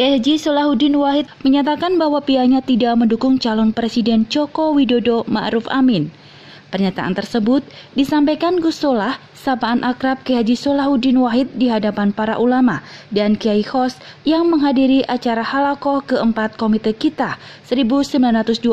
Kiai Haji Solahuddin Wahid menyatakan bahwa pihaknya tidak mendukung calon Presiden Joko Widodo Ma'ruf Amin. Pernyataan tersebut disampaikan Gus Solah, sapaan akrab Kiai Haji Solahuddin Wahid di hadapan para ulama dan Kiai Khos yang menghadiri acara Halaqah keempat Komite Kita 1926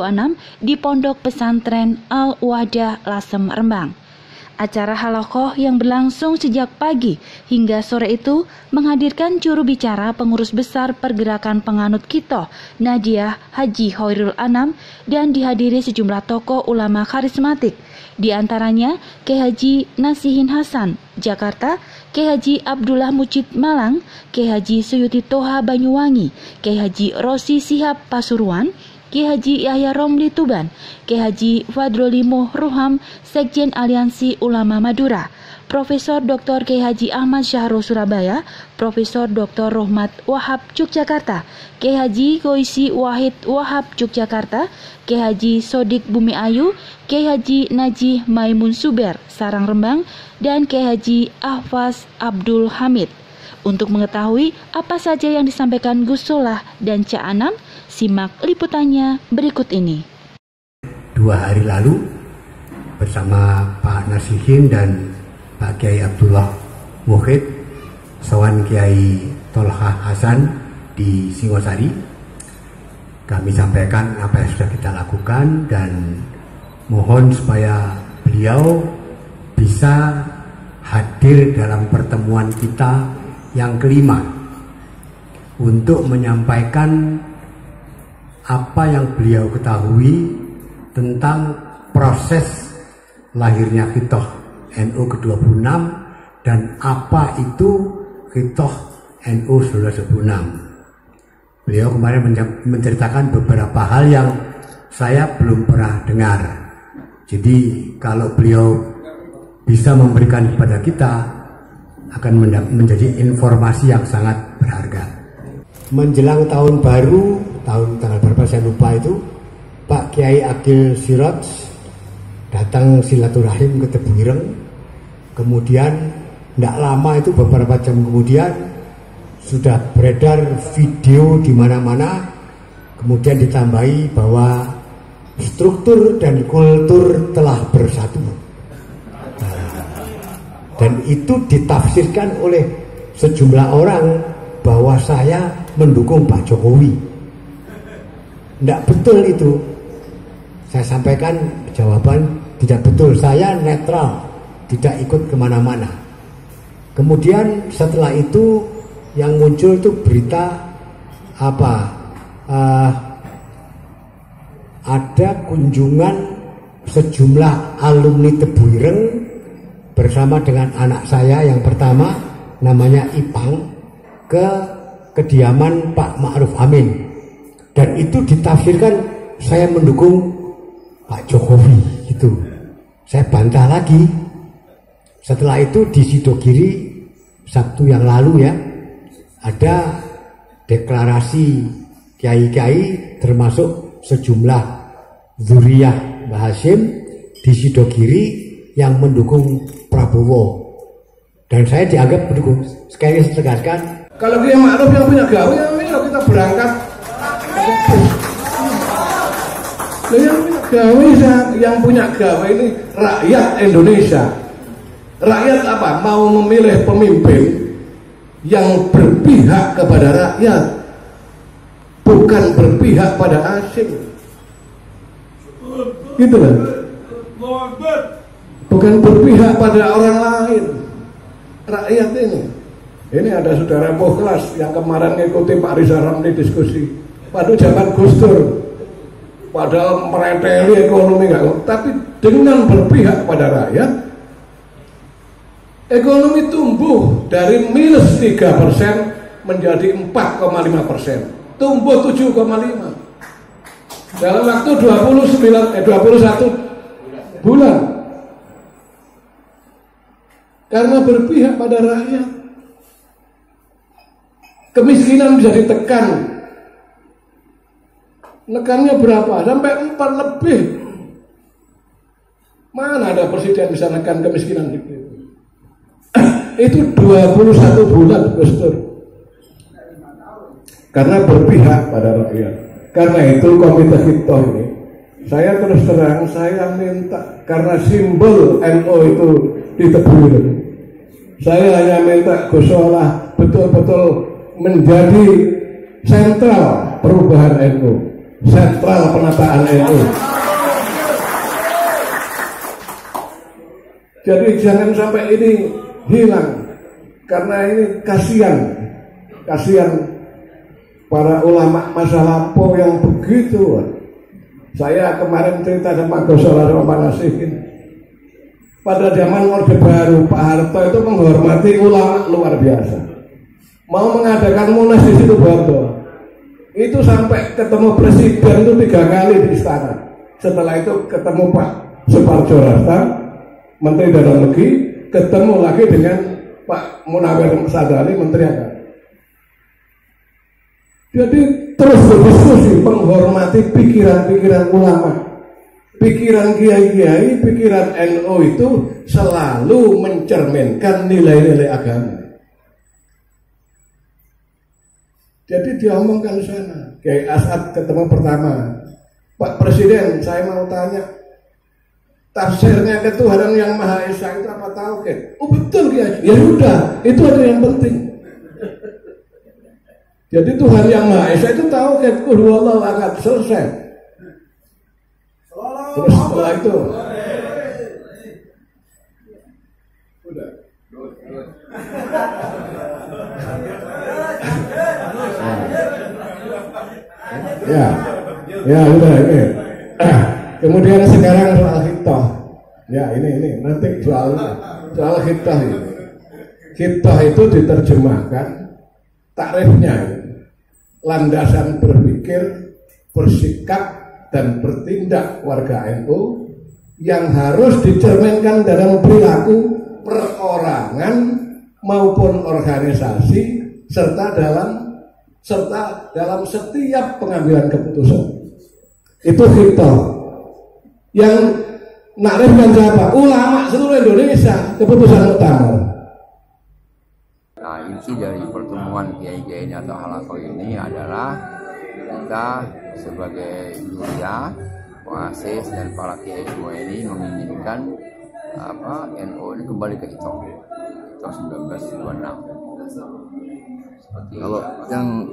di Pondok Pesantren Al-Wahdah Lasem, Rembang. Acara Halaqah yang berlangsung sejak pagi hingga sore itu menghadirkan juru bicara pengurus besar Pergerakan Penganut Kito, Nadia Haji Hoirul Anam, dan dihadiri sejumlah tokoh ulama karismatik, di antaranya Kiai Haji Nasihin Hasan, Jakarta, Kiai Haji Abdullah Mujid Malang, Kiai Haji Suyuti Toha Banyuwangi, Kiai Haji Rosi Sihab Pasuruan, Kiai Haji Yahya Romli Tuban, Kiai Haji Fadroli Ruham, Sekjen Aliansi Ulama Madura, Profesor Dr. Kiai Haji Ahmad Syahrul Surabaya, Profesor Dr. Rohmat Wahab Yogyakarta, Kiai Haji Goisi Wahid Wahab Yogyakarta, Kiai Haji Sodik Bumi Ayu, Kiai Haji Najih Maimun Suber Sarang Rembang, dan Kiai Haji Ahfaz Abdul Hamid. Untuk mengetahui apa saja yang disampaikan Gus Solah dan Cak Anam, simak liputannya berikut ini. 2 hari lalu bersama Pak Nasihin dan Pak Kiai Abdullah Wahid, Sawan Kiai Tolha Hasan di Singosari, kami sampaikan apa yang sudah kita lakukan dan mohon supaya beliau bisa hadir dalam pertemuan kita yang kelima untuk menyampaikan apa yang beliau ketahui tentang proses lahirnya Khitoh NU ke-26 dan apa itu Khitoh NU 1926. Beliau kemarin menceritakan beberapa hal yang saya belum pernah dengar. Jadi kalau beliau bisa memberikan kepada kita, akan menjadi informasi yang sangat berharga. Menjelang tahun baru, tanggal berapa saya lupa itu, Pak Kiai Agil Siraj datang silaturahim ke Tebuireng. Kemudian tidak lama itu, beberapa jam kemudian sudah beredar video di mana-mana. Kemudian ditambahi bahwa struktur dan kultur telah bersatu. Dan itu ditafsirkan oleh sejumlah orang bahwa saya mendukung Pak Jokowi. Tidak betul itu. Saya sampaikan jawaban tidak betul. Saya netral, tidak ikut kemana-mana. Kemudian setelah itu yang muncul itu berita apa? Ada kunjungan sejumlah alumni Tebuireng bersama dengan anak saya yang pertama, namanya Ipang, ke kediaman Pak Ma'ruf Amin. Dan itu ditafsirkan saya mendukung Pak Jokowi gitu. Saya bantah lagi. Setelah itu di Sidogiri Sabtu yang lalu ya, ada deklarasi kiai-kiai termasuk sejumlah zuriyah Mbah Hashim di Sidogiri yang mendukung Prabowo, dan saya dianggap mendukung. Sekali tegaskan, kalau dia Ma'ruf yang punya gawe, ayo kita berangkat. Yang punya gawe ini rakyat Indonesia. Rakyat apa? Mau memilih pemimpin yang berpihak kepada rakyat, bukan berpihak pada asing. Gitu kan? Bukan berpihak pada orang lain. Rakyat ini ada saudara Mukhlas yang kemarin ngikuti Pak Riza Ramli diskusi pada zaman Gus Dur, padahal mereteli ekonomi enggak, tapi dengan berpihak pada rakyat, ekonomi tumbuh dari minus 3% menjadi 4,5%, tumbuh 7,5 dalam waktu 21 bulan. Karena berpihak pada rakyat, kemiskinan bisa ditekan. Nekannya berapa? Sampai 4 lebih. Mana ada presiden bisa nekan kemiskinan gitu? Itu 21 bulan Gus Dur. karena berpihak pada rakyat. Karena itu Komite Hitoh ini, saya terus terang, saya minta, karena simbol NU itu di Tebuireng, saya hanya minta Gus Solah betul-betul menjadi sentral perubahan NU, sentral penataan NU. Jadi jangan sampai ini hilang, karena ini kasihan para ulama masa lampau yang begitu. Saya kemarin cerita sama Gus Solah sama Pak Nasihin. Pada zaman Orde Baru, Pak Harto itu menghormati ulama luar biasa. Mau mengadakan munas di situ Bondo, itu sampai ketemu presiden itu 3 kali di istana. Setelah itu ketemu Pak Suparjo Rasta, Menteri Dalam Negeri, ketemu lagi dengan Pak Munawir Sadali, Menteri Agama. Jadi terus berdiskusi, menghormati pikiran-pikiran ulama, pikiran kiai-kiai, pikiran NU itu selalu mencerminkan nilai-nilai agama. Jadi diomongkan di sana. Kiai As'ad ketemu pertama, Pak Presiden, saya mau tanya, tafsirnya ketuhanan yang Maha Esa itu apa tauhid? Oh betul Kiai. Ya sudah, itu ada yang penting. Jadi Tuhan yang Maha Esa itu tauhid, qul huwallahu ahad, selesai. Terus setelah itu udah. Ya udah ini. Kemudian sekarang soal hitoh. Ya ini nanti soal hitoh ini. Hitoh itu diterjemahkan takrifnya landasan berpikir, bersikap dan bertindak warga NU yang harus dicerminkan dalam perilaku perorangan maupun organisasi serta dalam setiap pengambilan keputusan. Itu hitoh. Yang nakrifkan siapa? Ulama seluruh Indonesia, keputusan muktamar. Nah, inti dari pertemuan kiai-kiai atau halaqah ini adalah kita sebagai Julia, Oasis dan para kiai semua ini menginginkan NU ini kembali ke Hitoh 1926. Kalau yang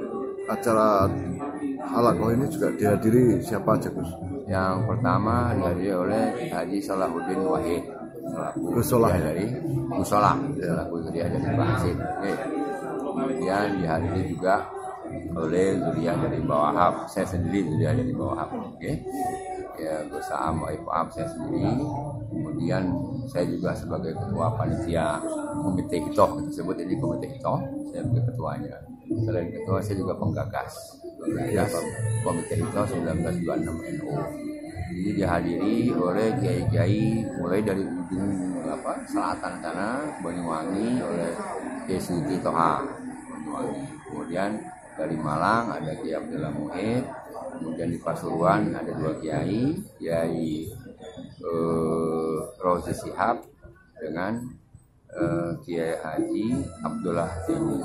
acara halaqah ini juga dihadiri siapa aja Gus? Yang pertama dihadiri oleh Haji Salahuddin Wahid Gus Solah dari Musola, selaku Zuriyah dari Bangsit. Kemudian dihadiri juga oleh Zuriyah dari Bawahab, saya sendiri Zuriyah dari Bawahab. Ya, Gus Saam, Waifam, saya sendiri. Kemudian saya juga sebagai ketua panitia Komite Hitoh, disebut ini Komite Hitoh, saya sebagai ketuanya. Selain ketua, saya juga penggagas Komite Hitoh 1926 NU. Jadi dihadiri oleh kiai-kiai mulai dari ujung selatan sana Banyuwangi oleh Kiai Suci Toha Banyuwangi. Kemudian dari Malang ada Kiai Abdullah Muhid. Kemudian di Pasuruan ada 2 kiai, Kiai Rozi Shihab dengan Kiai Haji Abdullah Tini.